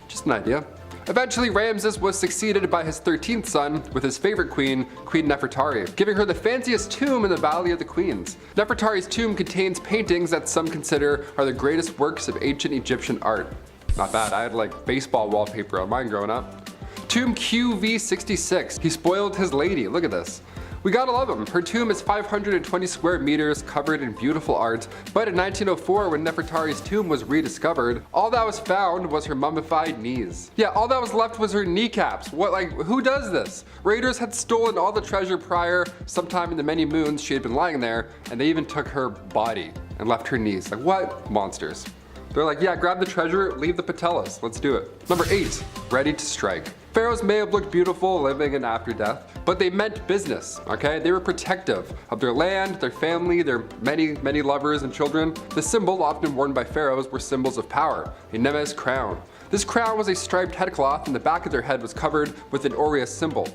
Just an idea. Eventually, Ramses was succeeded by his 13th son with his favorite queen, Queen Nefertari, giving her the fanciest tomb in the Valley of the Queens. Nefertari's tomb contains paintings that some consider are the greatest works of ancient Egyptian art. Not bad, I had like baseball wallpaper on mine growing up. Tomb QV66, he spoiled his lady, look at this. We gotta love him. Her tomb is 520 square meters covered in beautiful art, but in 1904 when Nefertari's tomb was rediscovered, all that was found was her mummified knees. Yeah, all that was left was her kneecaps. What, like, who does this? Raiders had stolen all the treasure prior, sometime in the many moons she had been lying there, and they even took her body and left her knees. Like, what? Monsters. They're like, yeah, grab the treasure, leave the patellas, let's do it. Number 8, ready to strike. Pharaohs may have looked beautiful living and after death, but they meant business, okay? They were protective of their land, their family, their many lovers and children. The symbol often worn by pharaohs were symbols of power, a Nemes crown. This crown was a striped headcloth and the back of their head was covered with an aureus symbol,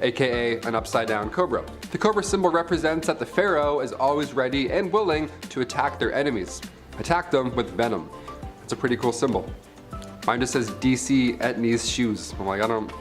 aka an upside down cobra. The cobra symbol represents that the pharaoh is always ready and willing to attack their enemies. Attack them with venom. It's a pretty cool symbol. Mine just says DC Etnies shoes. I'm like,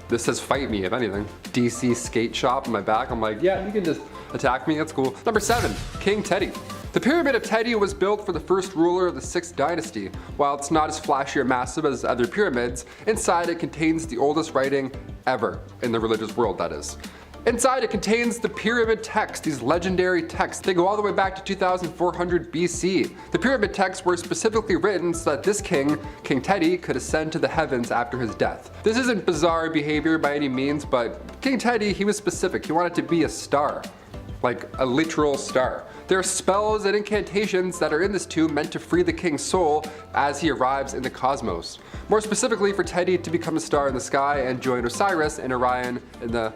this says fight me if anything. DC skate shop on my back. I'm like, yeah, you can just attack me, that's cool. Number 7, King Teti. The Pyramid of Teti was built for the first ruler of the 6th dynasty. While it's not as flashy or massive as other pyramids, inside it contains the oldest writing ever, in the religious world that is. Inside it contains the pyramid texts, these legendary texts. They go all the way back to 2400 BC. The pyramid texts were specifically written so that this king, King Teti, could ascend to the heavens after his death. This isn't bizarre behavior by any means, but King Teti, he was specific. He wanted to be a star, like a literal star. There are spells and incantations that are in this tomb meant to free the king's soul as he arrives in the cosmos. More specifically for Teti to become a star in the sky and join Osiris and Orion in the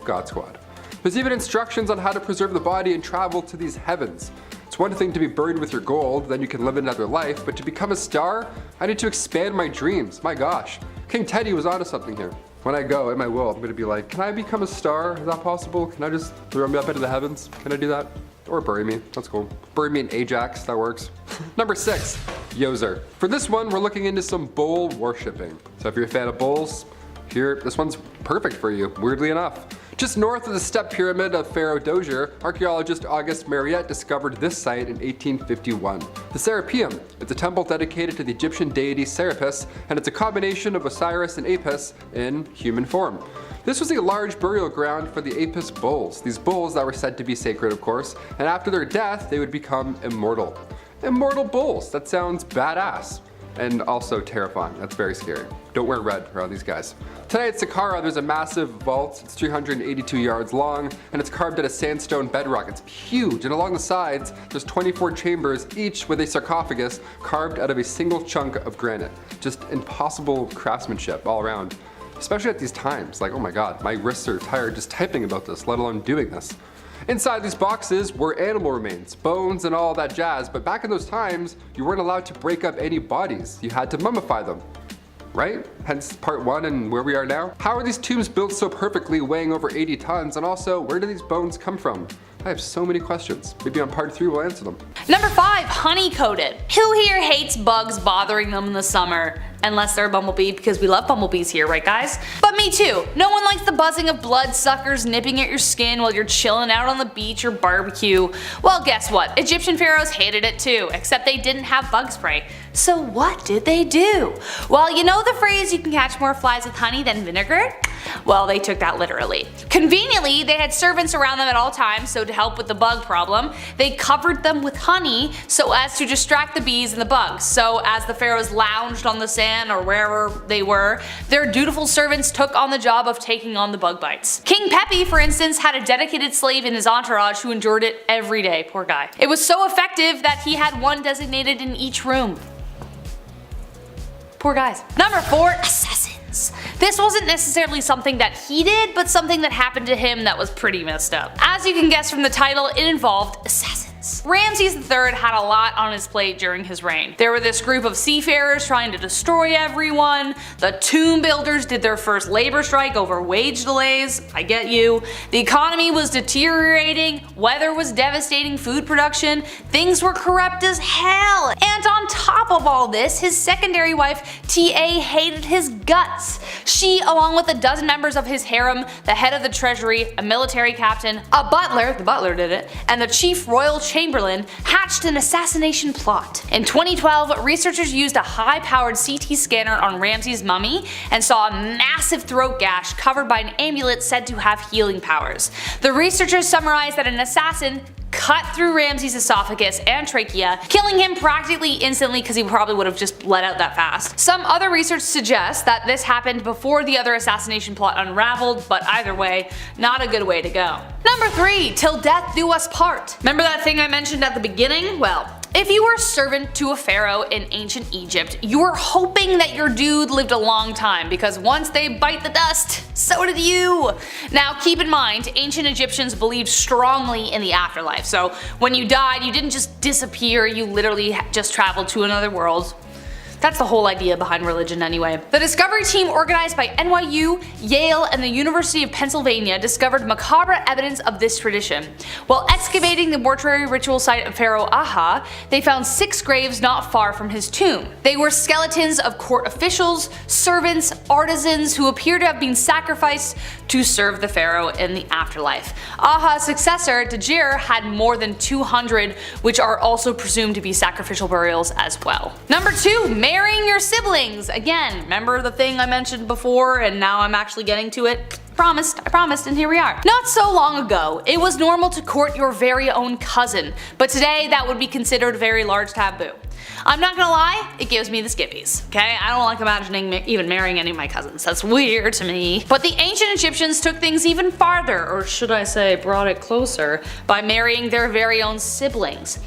#God Squad. There's even instructions on how to preserve the body and travel to these heavens. It's one thing to be buried with your gold, then you can live another life, but to become a star, I need to expand my dreams. My gosh, King Teti was onto something here. When I go, in my will, I'm gonna be like, can I become a star? Is that possible? Can I just throw me up into the heavens? Can I do that? Or bury me, that's cool. Bury me in Ajax, that works. Number 6, Yozer. For this one, we're looking into some bull worshipping. So if you're a fan of bulls, here, this one's perfect for you, weirdly enough. Just north of the step pyramid of Pharaoh Dozier, archaeologist Auguste Mariette discovered this site in 1851. The Serapeum. It's a temple dedicated to the Egyptian deity Serapis, and it's a combination of Osiris and Apis in human form. This was a large burial ground for the Apis bulls, these bulls that were said to be sacred, of course, and after their death, they would become immortal. Immortal bulls, that sounds badass. And also terrifying, that's very scary. Don't wear red around these guys. Today at Saqqara, there's a massive vault. It's 382 yards long, and it's carved out of sandstone bedrock. It's huge, and along the sides, there's 24 chambers, each with a sarcophagus carved out of a single chunk of granite. Just impossible craftsmanship all around. Especially at these times, like, oh my god, my wrists are tired just typing about this, let alone doing this. Inside these boxes were animal remains, bones and all that jazz, but back in those times, you weren't allowed to break up any bodies. You had to mummify them, right? Hence part 1 and where we are now. How are these tombs built so perfectly, weighing over 80 tons? And also, where do these bones come from? I have so many questions. Maybe on part 3 we'll answer them. Number 5, honey coated. Who here hates bugs bothering them in the summer? Unless they're a bumblebee, because we love bumblebees here, right guys? But me too. No one likes the buzzing of bloodsuckers nipping at your skin while you're chilling out on the beach or barbecue. Well, guess what? Egyptian pharaohs hated it too, except they didn't have bug spray. So what did they do? Well, you know the phrase, you can catch more flies with honey than vinegar? Well, they took that literally. Conveniently, they had servants around them at all times, so to help with the bug problem, they covered them with honey so as to distract the bees and the bugs. So as the pharaohs lounged on the sand or wherever they were, their dutiful servants took on the job of taking on the bug bites. King Pepi, for instance, had a dedicated slave in his entourage who endured it every day, poor guy. It was so effective that he had one designated in each room. Poor guys. Number 4, assassins. This wasn't necessarily something that he did, but something that happened to him that was pretty messed up. As you can guess from the title, it involved assassins. Ramses III had a lot on his plate during his reign. There were this group of seafarers trying to destroy everyone, the tomb builders did their first labor strike over wage delays, I get you, the economy was deteriorating, weather was devastating food production, things were corrupt as hell, and on top of all this, his secondary wife, Ta, hated his guts. She, along with a dozen members of his harem, the head of the treasury, a military captain, a butler, the butler did it, and the chief royal chamberlain, hatched an assassination plot. In 2012, researchers used a high-powered CT scanner on Ramses' mummy and saw a massive throat gash covered by an amulet said to have healing powers. The researchers summarized that an assassin cut through Ramses' esophagus and trachea, killing him practically instantly because he probably would have just let out that fast. Some other research suggests that this happened before the other assassination plot unraveled, but either way, not a good way to go. Number 3, till death do us part. Remember that thing I mentioned at the beginning? Well, if you were a servant to a pharaoh in ancient Egypt, you were hoping that your dude lived a long time because once they bite the dust, so did you. Now keep in mind, ancient Egyptians believed strongly in the afterlife, so when you died you didn't just disappear, you literally just traveled to another world. That's the whole idea behind religion anyway. The discovery team organized by NYU, Yale, and the University of Pennsylvania discovered macabre evidence of this tradition. While excavating the mortuary ritual site of Pharaoh Aha, they found 6 graves not far from his tomb. They were skeletons of court officials, servants, artisans who appear to have been sacrificed to serve the pharaoh in the afterlife. Aha's successor, Djir, had more than 200, which are also presumed to be sacrificial burials as well. Number 2, marrying your siblings. Again, remember the thing I mentioned before and now I'm actually getting to it? I promised, and here we are. Not so long ago, it was normal to court your very own cousin, but today that would be considered a very large taboo. I'm not gonna lie, it gives me the skippies, okay? I don't like imagining even marrying any of my cousins, that's weird to me. But the ancient Egyptians took things even farther, or should I say brought it closer, by marrying their very own siblings.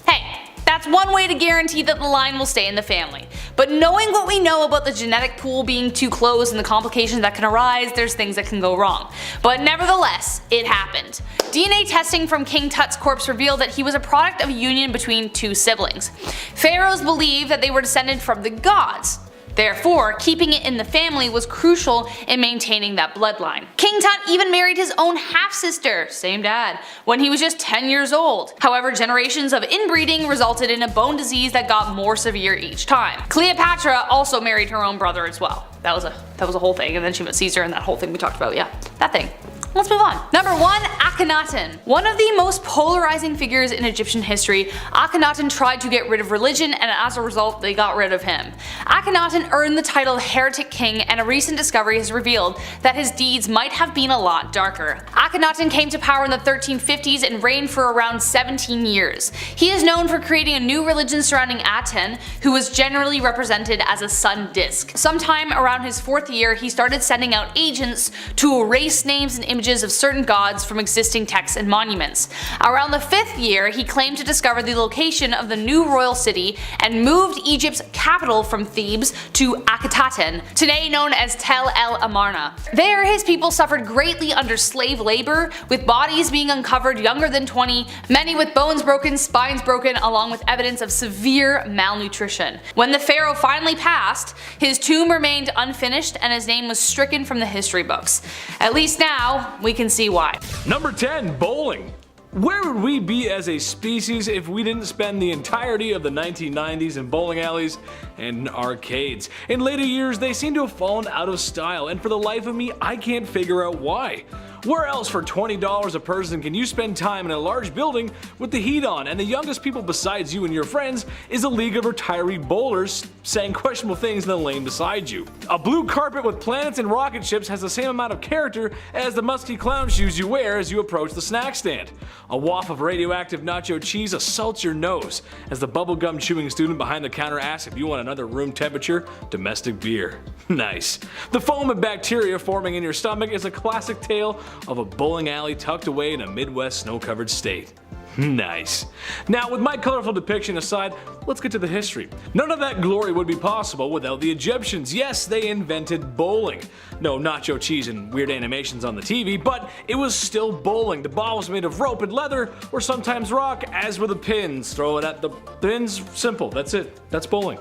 Hey, that's one way to guarantee that the line will stay in the family. But knowing what we know about the genetic pool being too close and the complications that can arise, there's things that can go wrong. But nevertheless, it happened. DNA testing from King Tut's corpse revealed that he was a product of a union between 2 siblings. Pharaohs believed that they were descended from the gods. Therefore, keeping it in the family was crucial in maintaining that bloodline. King Tut even married his own half-sister, same dad, when he was just 10 years old. However, generations of inbreeding resulted in a bone disease that got more severe each time. Cleopatra also married her own brother as well. That was a whole thing, and then she met Caesar and that whole thing we talked about, yeah, that thing. Let's move on. Number 1, Akhenaten. One of the most polarizing figures in Egyptian history, Akhenaten tried to get rid of religion, and as a result they got rid of him. Akhenaten earned the title Heretic King, and a recent discovery has revealed that his deeds might have been a lot darker. Akhenaten came to power in the 1350s and reigned for around 17 years. He is known for creating a new religion surrounding Aten, who was generally represented as a sun disk. Sometime around his 4th year, he started sending out agents to erase names and images of certain gods from existing texts and monuments. Around the 5th year, he claimed to discover the location of the new royal city and moved Egypt's capital from Thebes to Akhetaten, today known as Tel El Amarna. There, his people suffered greatly under slave labor, with bodies being uncovered younger than 20, many with bones broken, spines broken, along with evidence of severe malnutrition. When the pharaoh finally passed, his tomb remained unfinished and his name was stricken from the history books. At least now, we can see why. Number 10, bowling. Where would we be as a species if we didn't spend the entirety of the 1990s in bowling alleys and arcades? In later years, they seem to have fallen out of style, and for the life of me, I can't figure out why. Where else for $20 a person can you spend time in a large building with the heat on, and the youngest people besides you and your friends is a league of retiree bowlers saying questionable things in the lane beside you? A blue carpet with planets and rocket ships has the same amount of character as the musky clown shoes you wear as you approach the snack stand. A waft of radioactive nacho cheese assaults your nose as the bubblegum chewing student behind the counter asks if you want another room temperature domestic beer. Nice. The foam and bacteria forming in your stomach is a classic tale of a bowling alley tucked away in a Midwest snow-covered state. Nice. Now, with my colorful depiction aside, let's get to the history. None of that glory would be possible without the Egyptians. Yes, they invented bowling. No nacho cheese and weird animations on the TV, but it was still bowling. The ball was made of rope and leather, or sometimes rock, as were the pins. Throw it at the pins, simple, that's it. That's bowling.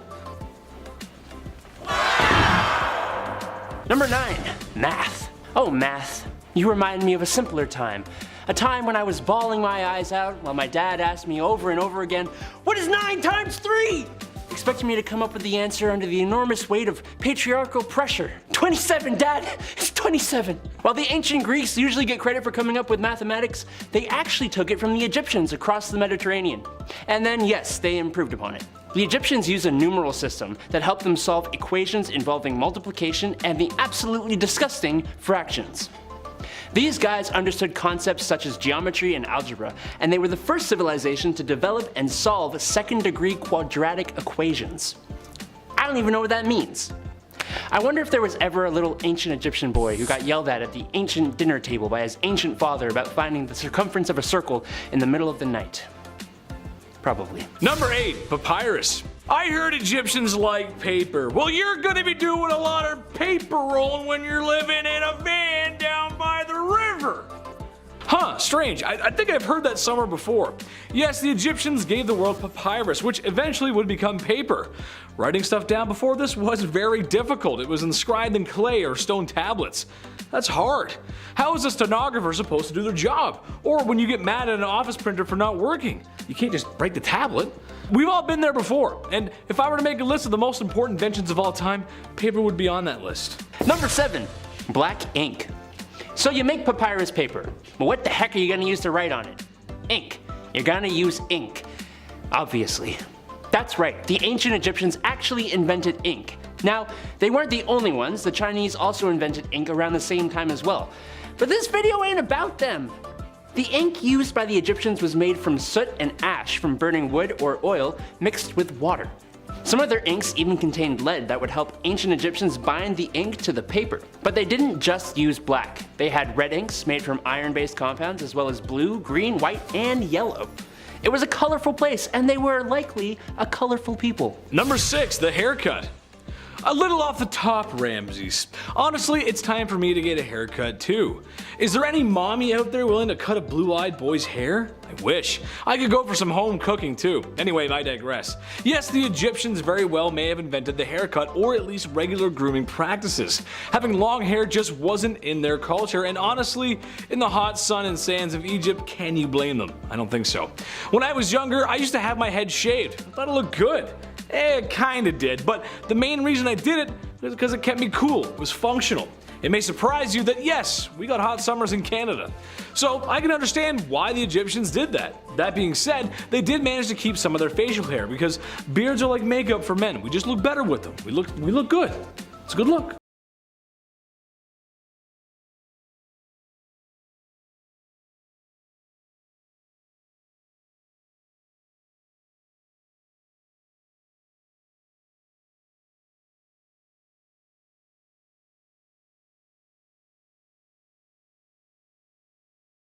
Number 9, math. Oh, math. You remind me of a simpler time. A time when I was bawling my eyes out while my dad asked me over and over again, "What is 9 times 3?" Expecting me to come up with the answer under the enormous weight of patriarchal pressure. 27, Dad! It's 27! While the ancient Greeks usually get credit for coming up with mathematics, they actually took it from the Egyptians across the Mediterranean. And then, yes, they improved upon it. The Egyptians used a numeral system that helped them solve equations involving multiplication and the absolutely disgusting fractions. These guys understood concepts such as geometry and algebra, and they were the first civilization to develop and solve second-degree quadratic equations. I don't even know what that means. I wonder if there was ever a little ancient Egyptian boy who got yelled at the ancient dinner table by his ancient father about finding the circumference of a circle in the middle of the night. Probably. Number 8, papyrus. I heard Egyptians like paper. Well, you're gonna be doing a lot of paper rolling when you're living in a van down by the river. Huh, strange. I think I've heard that somewhere before. Yes, the Egyptians gave the world papyrus, which eventually would become paper. Writing stuff down before this was very difficult. It was inscribed in clay or stone tablets. That's hard. How is a stenographer supposed to do their job? Or when you get mad at an office printer for not working, you can't just break the tablet. We've all been there before, and if I were to make a list of the most important inventions of all time, paper would be on that list. Number 7, black ink. So you make papyrus paper, but what the heck are you gonna use to write on it? Ink. You're gonna use ink. Obviously. That's right, the ancient Egyptians actually invented ink. Now, they weren't the only ones, the Chinese also invented ink around the same time as well. But this video ain't about them. The ink used by the Egyptians was made from soot and ash from burning wood or oil mixed with water. Some of their inks even contained lead that would help ancient Egyptians bind the ink to the paper. But they didn't just use black. They had red inks made from iron-based compounds, as well as blue, green, white, and yellow. It was a colorful place, and they were likely a colorful people. Number 6, the haircut. A little off the top, Ramses. Honestly, it's time for me to get a haircut too. Is there any mommy out there willing to cut a blue-eyed boy's hair? I wish. I could go for some home cooking too. Anyway, I digress. Yes, the Egyptians very well may have invented the haircut or at least regular grooming practices. Having long hair just wasn't in their culture, and honestly, in the hot sun and sands of Egypt, can you blame them? I don't think so. When I was younger, I used to have my head shaved. I thought it looked good. It kinda did, but the main reason I did it was because it kept me cool. It was functional. It may surprise you that yes, we got hot summers in Canada. So I can understand why the Egyptians did that. That being said, they did manage to keep some of their facial hair because beards are like makeup for men. We just look better with them. We look good. It's a good look.